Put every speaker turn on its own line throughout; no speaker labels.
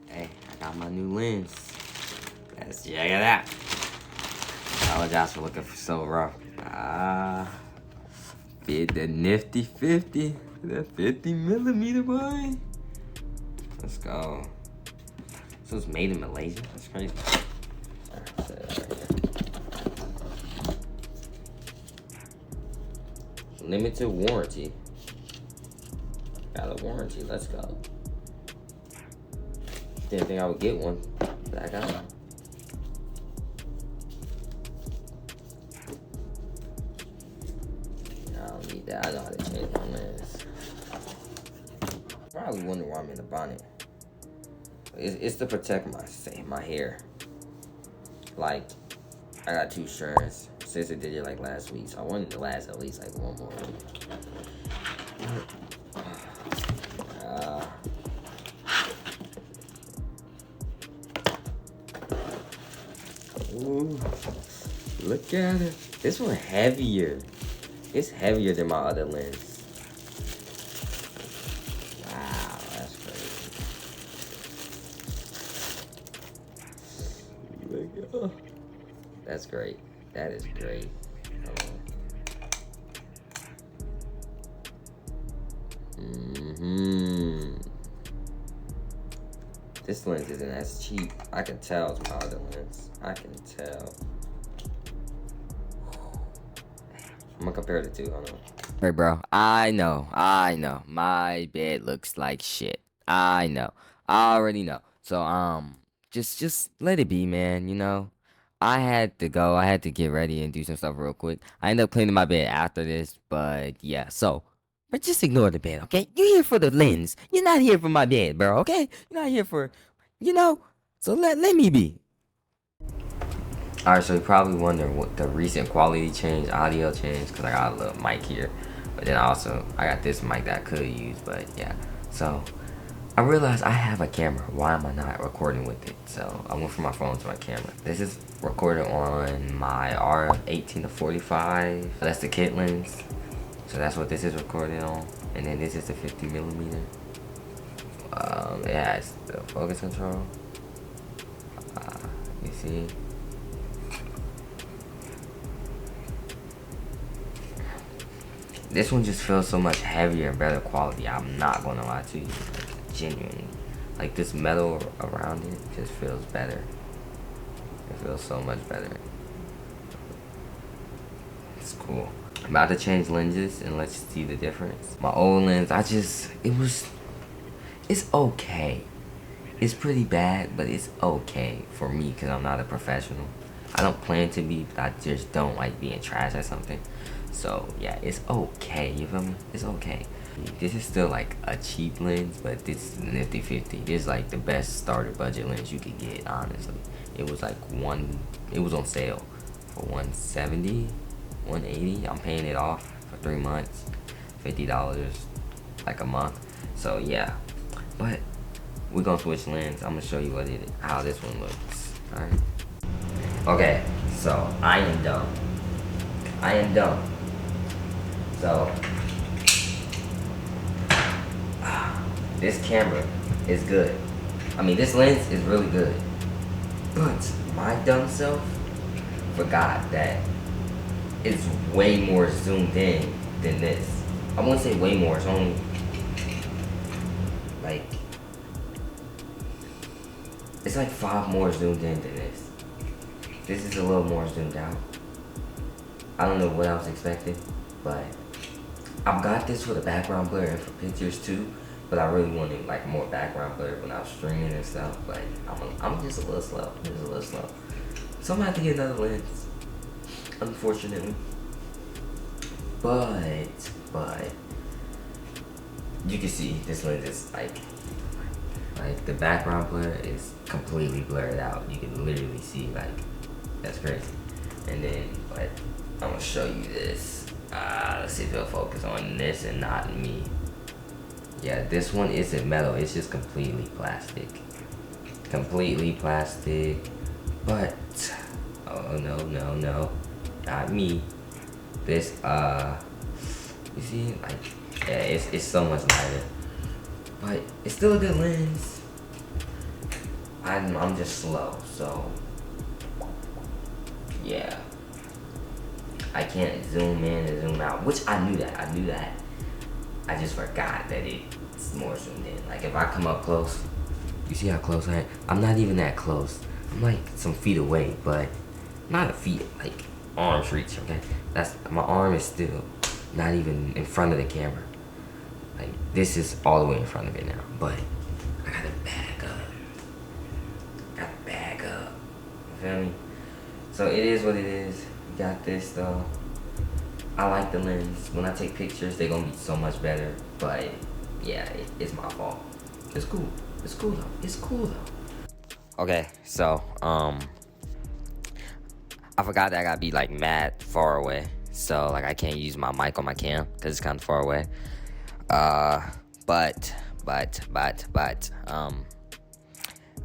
Hey, I got my new lens. Let's check it out. Apologize for looking so rough. Fit the Nifty 50. The 50mm, boy. Let's go. This was made in Malaysia. That's crazy. Alright, set it right here. Limited warranty. Got a warranty. Let's go. Didn't think I would get one, but I got one. I don't need that. I know how to change my lens. Probably wonder why I'm in the bonnet. It's to protect my hair. Like, I got 2 strands. Sister did it like last week, so I wanted to last at least like 1 more week. Ooh, look at it. This one heavier. It's heavier than my other lens. Wow, that's crazy. That's great. That is great. This lens isn't as cheap. I can tell it's my other lens. I can tell. I'm gonna compare the two. Hold on. Hey, bro. I know. My bed looks like shit. I know. I already know. So just let it be, man. You know, I had to go. I had to get ready and do some stuff real quick. I ended up cleaning my bed after this, but yeah. So, but just ignore the bed, okay? You're here for the lens. You're not here for my bed, bro. Okay? You're not here for, you know. So let me be. Alright, so you probably wonder what the recent quality change, audio change, because I got a little mic here. But then also, I got this mic that I could use, but yeah. So, I realized I have a camera. Why am I not recording with it? So, I went from my phone to my camera. This is recorded on my R50 to 45. That's the kit lens. So, that's what this is recorded on. And then this is the 50mm. It has the focus control. You see? This one just feels so much heavier and better quality. I'm not gonna lie to you, like, genuinely. Like, this metal around it just feels better. It feels so much better. It's cool. I'm about to change lenses and let's see the difference. My old lens, it's okay. It's pretty bad, but it's okay for me because I'm not a professional. I don't plan to be, but I just don't like being trash at something. So yeah, it's okay, you feel me? It's okay. This is still like a cheap lens, but this is the Nifty 50. This is like the best starter budget lens you could get, honestly. It was like it was on sale for $170, $180. I'm paying it off for 3 months, $50 like a month. So yeah, but we're gonna switch lens. I'm gonna show you how this one looks. Alright. Okay, so I am dumb. So this camera is good. I mean, this lens is really good. But my dumb self forgot that it's way more zoomed in than this. I won't say way more, it's only like, it's like 5 more zoomed in than this. This is a little more zoomed out. I don't know what I was expecting, but I've got this for the background blur and for pictures too, but I really wanted like more background blur when I was streaming and stuff, but I'm just a little slow, So I'm gonna have to get another lens, unfortunately. But, you can see this lens is like the background blur is completely blurred out. You can literally see, like, that's crazy. And then, but I'm gonna show you this. Let's see if it'll focus on this and not me. Yeah, this one isn't metal, it's just completely plastic. But, oh no, not me. This, you see, like, yeah, it's so much lighter. But it's still a good lens. I'm just slow, so yeah. I can't zoom in and zoom out, which I knew that. I just forgot that it's more zoomed in. Like if I come up close, you see how close I am? I'm not even that close. I'm like some feet away, but not a feet, like arm's reach, okay? My arm is still not even in front of the camera. Like this is all the way in front of it now, but I gotta back up. You feel me? So it is what it is. We got this though. I like the lens. When I take pictures, they're gonna be so much better. But yeah, it's my fault. It's cool. It's cool though. Okay, so I forgot that I gotta be like mad far away. So like I can't use my mic on my cam because it's kind of far away. But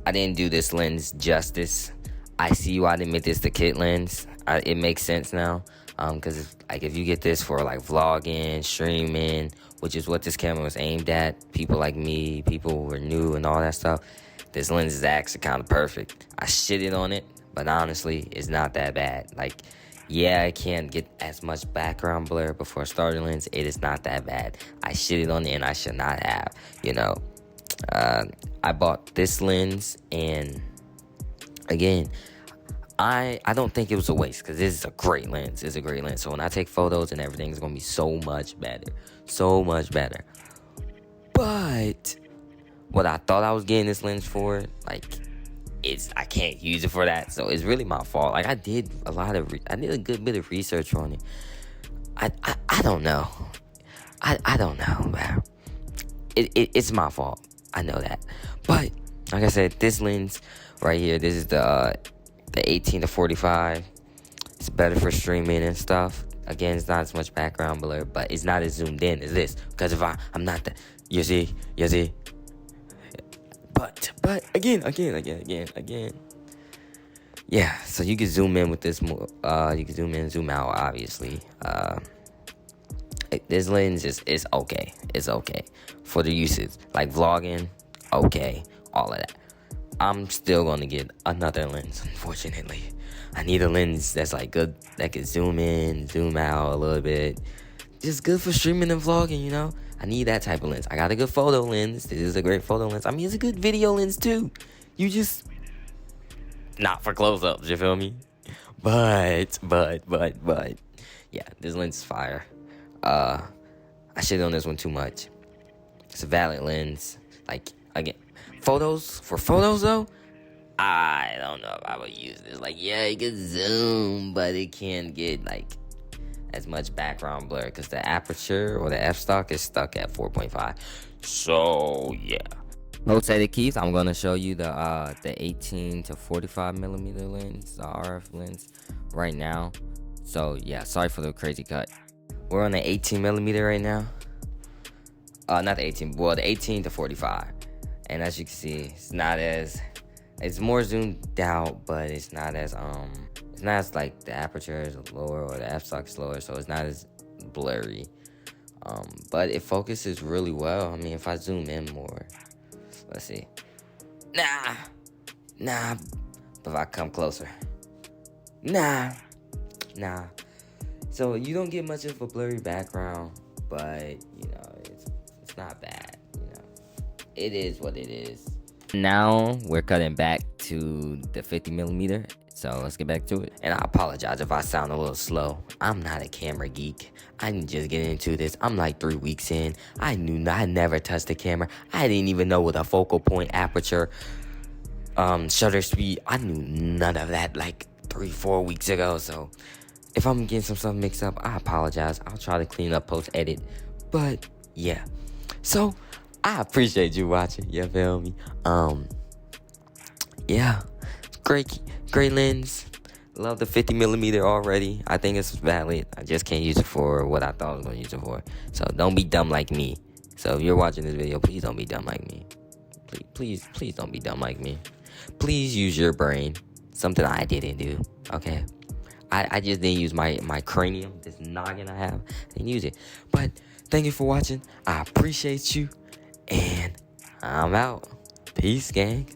I didn't do this lens justice. I see why they made this the kit lens. It makes sense now. Because like if you get this for like vlogging, streaming, which is what this camera was aimed at, people like me, people who are new and all that stuff, this lens is actually kind of perfect. I shitted on it, but honestly, it's not that bad. Like, yeah, I can't get as much background blur, but for a starter lens, it is not that bad. I shitted on it and I should not have, you know. I bought this lens and again, I don't think it was a waste because this is a great lens. It's a great lens. So when I take photos and everything, it's going to be so much better. So much better. But what I thought I was getting this lens for, like, I can't use it for that. So it's really my fault. Like I did a good bit of research on it. I don't know. I don't know, man. It's my fault. I know that. But like I said, this lens right here, this is the 18 to 45. It's better for streaming and stuff. Again, it's not as much background blur, but it's not as zoomed in as this. Because if I'm not that, you see. But again. Yeah, so you can zoom in with this more. You can zoom in, zoom out, obviously. This lens is okay. It's okay for the usage, like vlogging. Okay, all of that. I'm still gonna get another lens, unfortunately. I need a lens that's like good, that can zoom in, zoom out a little bit. Just good for streaming and vlogging, you know? I need that type of lens. I got a good photo lens. This is a great photo lens. I mean, it's a good video lens too. You just, not for close-ups, you feel me? But, yeah, this lens is fire. I shit on this one too much. It's a valid lens. Like, again, for photos though, I don't know if I would use this. Like, yeah, it can zoom, but it can't get like as much background blur because the aperture or the f-stock is stuck at 4.5. So yeah. Note said it keeps. I'm gonna show you the 18 to 45 millimeter lens, the RF lens, right now. So yeah, sorry for the crazy cut. We're on the 18 millimeter right now. Not the 18. Well, the 18 to 45. And as you can see, it's more zoomed out, but it's not as like the aperture is lower or the f-stock is lower, so it's not as blurry. But it focuses really well. I mean, if I zoom in more, let's see. Nah. But if I come closer, nah. So you don't get much of a blurry background, but you know, it's not bad. It is what it is. Now we're cutting back to the 50 millimeter. So let's get back to it. And I apologize if I sound a little slow. I'm not a camera geek. I'm just getting into this. I'm like 3 weeks in. I never touched the camera. I didn't even know what a focal point, aperture, shutter speed. I knew none of that like 3-4 weeks ago. So if I'm getting some stuff mixed up, I apologize. I'll try to clean up post edit. But yeah. So I appreciate you watching, you feel me? Yeah, great lens. Love the 50 millimeter already. I think it's valid. I just can't use it for what I thought I was gonna use it for. So don't be dumb like me. So if you're watching this video, please don't be dumb like me. Please don't be dumb like me. Please use your brain. Something I didn't do, okay? I just didn't use my cranium, this noggin I have. I didn't use it. But thank you for watching. I appreciate you. And I'm out. Peace, gang.